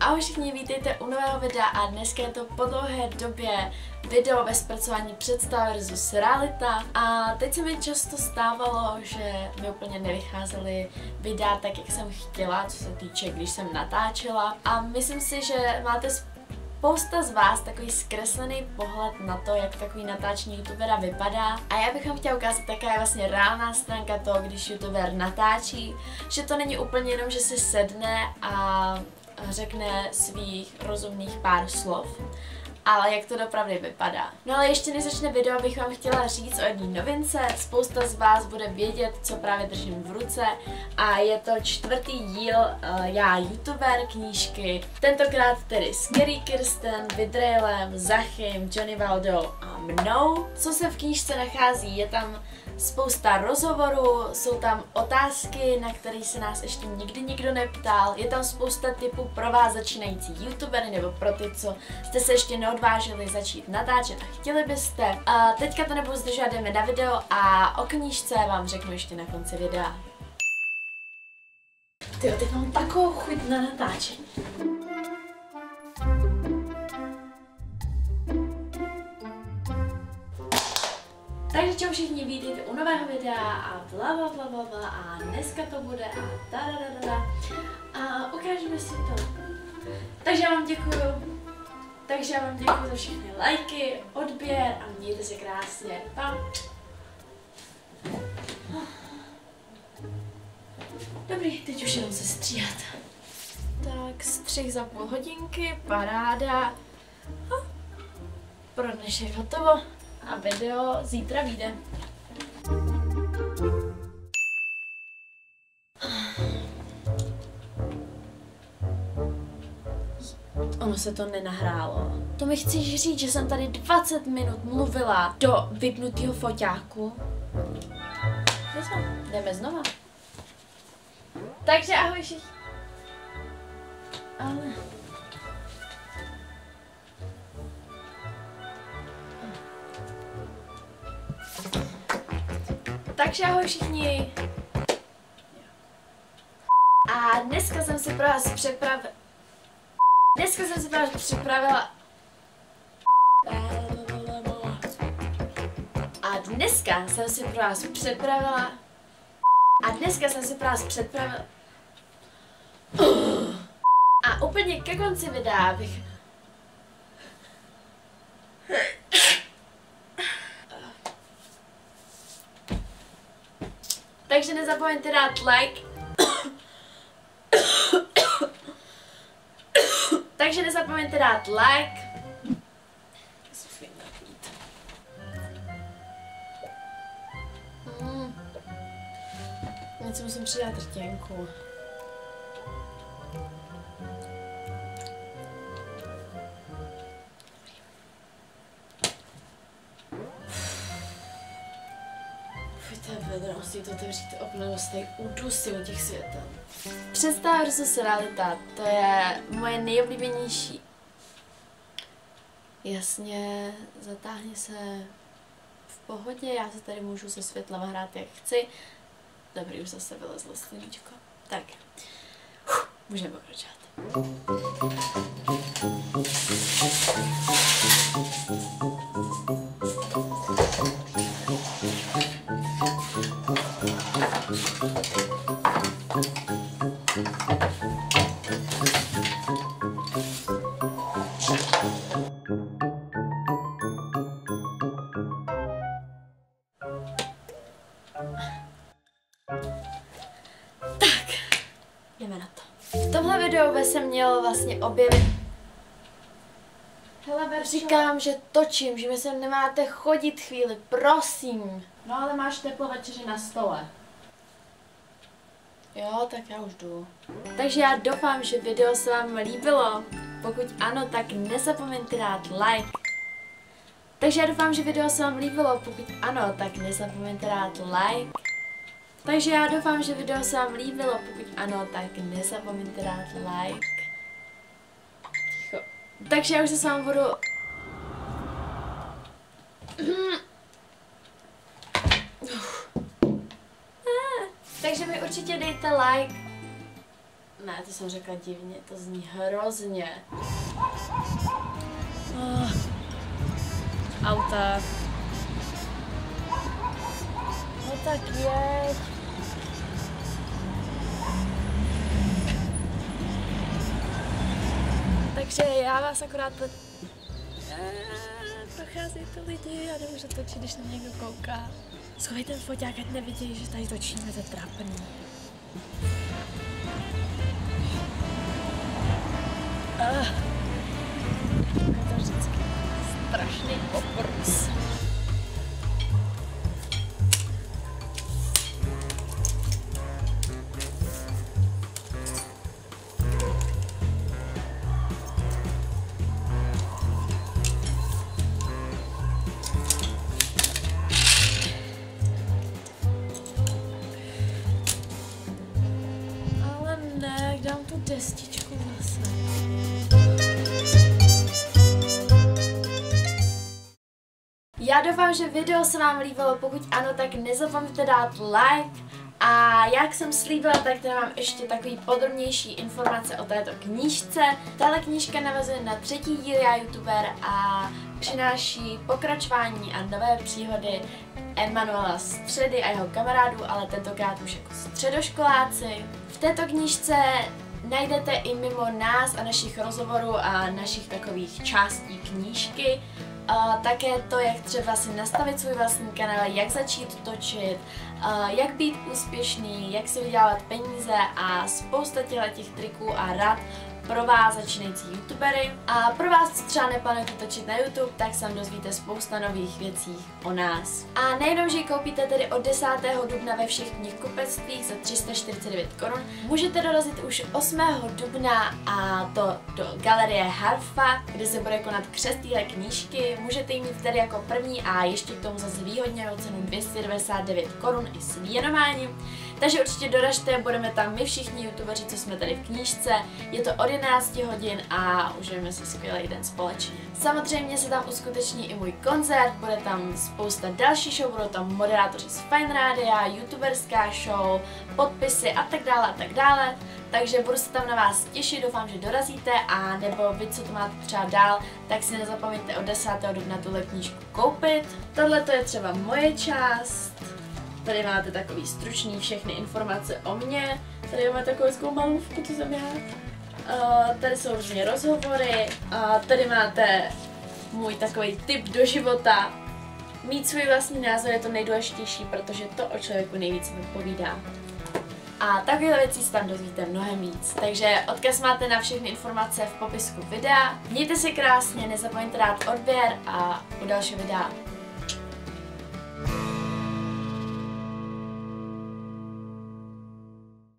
Ahoj všichni, vítejte u nového videa a dneska je to po dlouhé době video ve zpracování představ versus realita. A teď se mi často stávalo, že mi úplně nevycházely videa tak, jak jsem chtěla, co se týče, když jsem natáčela. A myslím si, že máte spousta z vás takový zkreslený pohled na to, jak takový natáčení youtubera vypadá. A já bych vám chtěla ukázat, jaká je vlastně reálná stránka toho, když youtuber natáčí, že to není úplně jenom, že si sedne a řekne svých rozumných pár slov, ale jak to doopravdy vypadá. No ale ještě než začne video, bych vám chtěla říct o jedné novince. Spousta z vás bude vědět, co právě držím v ruce, a je to 4. díl Já youtuber knížky. Tentokrát tedy s Kerry Kirsten, Vidrailem, Zachym, Johnny Valdo a mnou. Co se v knížce nachází? Je tam spousta rozhovorů, jsou tam otázky, na které se nás ještě nikdy nikdo neptal. Je tam spousta tipů pro vás začínající youtubery nebo pro ty, co jste se ještě neodvážili začít natáčet a chtěli byste. Teďka to nebudu zdržovat, jdeme na video a o knížce vám řeknu ještě na konci videa. Tyjo, teď mám takovou chuť na natáčení. Takže čau všichni, vítejte u nového videa a blablabla a dneska to bude a dadadada a ukážeme si to. Takže já vám děkuju za všechny lajky, odběr a mějte se krásně. Pa. Dobrý, teď už jenom se stříhat. Tak, střih za půl hodinky, paráda. Pro dnešek hotovo. A video zítra vyjde. Ono se to nenahrálo. To mi chceš říct, že jsem tady 20 minut mluvila do vypnutého foťáku? Jdeme znova. Takže ahoj všichni. Ale... Takže ahoj všichni. A dneska jsem si pro vás připravila... A dneska jsem si pro vás připravila... A úplně ke konci videa bych... Takže nezapomeňte dát like. Takže nezapomeňte dát like. Něco musím přidat rtěnku. Musí to otevřít oblivostej udusy u těch světel. Představa versus realita, to je moje nejoblíbenější. Jasně, zatáhni se v pohodě, já se tady můžu se světlem hrát jak chci. Dobrý, už zase vylezlo sluníčko. Tak, můžeme pokračovat. Jdeme na to. V tomhle videu by se měl vlastně objevit... Hele, říkám, že točím, že mi sem nemáte chodit chvíli, prosím. No ale máš teplo večeři na stole. Jo, tak já už jdu. Takže já doufám, že video se vám líbilo. Pokud ano, tak nezapomeňte dát like. Takže já doufám, že video se vám líbilo. Pokud ano, tak nezapomeňte dát like. Takže já doufám, že video se vám líbilo, pokud ano, tak nezapomeňte dát like. Ticho. Takže já už se s vámi budu... Takže mi určitě dejte like. Ne, to jsem řekla divně, to zní hrozně. Auta. No tak jeď. Takže já vás akorát procházejí to lidi a nemůžu točit, když na mě někdo kouká. Schovej ten foťák, ať nevidí, že tady točíme, to je trápný. Je to vždycky strašný oprus. Ale ne, dám tu destičku zase. Já doufám, že video se vám líbilo, pokud ano, tak nezapomeňte dát like. A jak jsem slíbila, tak tady mám ještě takový podrobnější informace o této knížce. Tahle knížka navazuje na 3. díl Já youtuber a přináší pokračování a nové příhody Emanuela Středy a jeho kamarádů, ale tentokrát už jako středoškoláci. V této knížce najdete i mimo nás a našich rozhovorů a našich takových částí knížky také to, jak třeba si nastavit svůj vlastní kanál, jak začít točit, jak být úspěšný, jak si vydělávat peníze a spousta těch triků a rad pro vás začínající youtubery. A pro vás, co třeba neplánujete točit na YouTube, tak se dozvíte spousta nových věcí o nás. A nejenom, že ji koupíte tedy od 10. dubna ve všech knihkupectvích za 349 korun, můžete dorazit už 8. dubna a to do galerie Harfa, kde se bude konat křest téhle knížky. Můžete ji mít tedy jako první a ještě k tomu za zvýhodněnou cenu 299 korun i s věnováním. Takže určitě doražte, budeme tam my všichni youtubeři, co jsme tady v knížce. Je to od 11 hodin a užijeme si skvělý den společně. Samozřejmě se tam uskuteční i můj koncert, bude tam spousta další show, budou tam moderátoři z Fine Rádia, youtuberská show, podpisy a tak dále a tak dále. Takže budu se tam na vás těšit, doufám, že dorazíte a nebo vy, co to máte třeba dál, tak si nezapomeňte od 10. dubna tuhle knížku koupit. Tohle to je třeba moje část. Tady máte takový stručný všechny informace o mně. Tady máme takovou hezkou malůvku, to jsem já. Tady jsou různě rozhovory. Tady máte můj takový tip do života. Mít svůj vlastní názor je to nejdůležitější, protože to o člověku nejvíc vypovídá. A takovéhle věcí se tam dozvíte mnohem víc. Takže odkaz máte na všechny informace v popisku videa. Mějte se krásně, nezapomeňte dát odběr a u dalšího videa.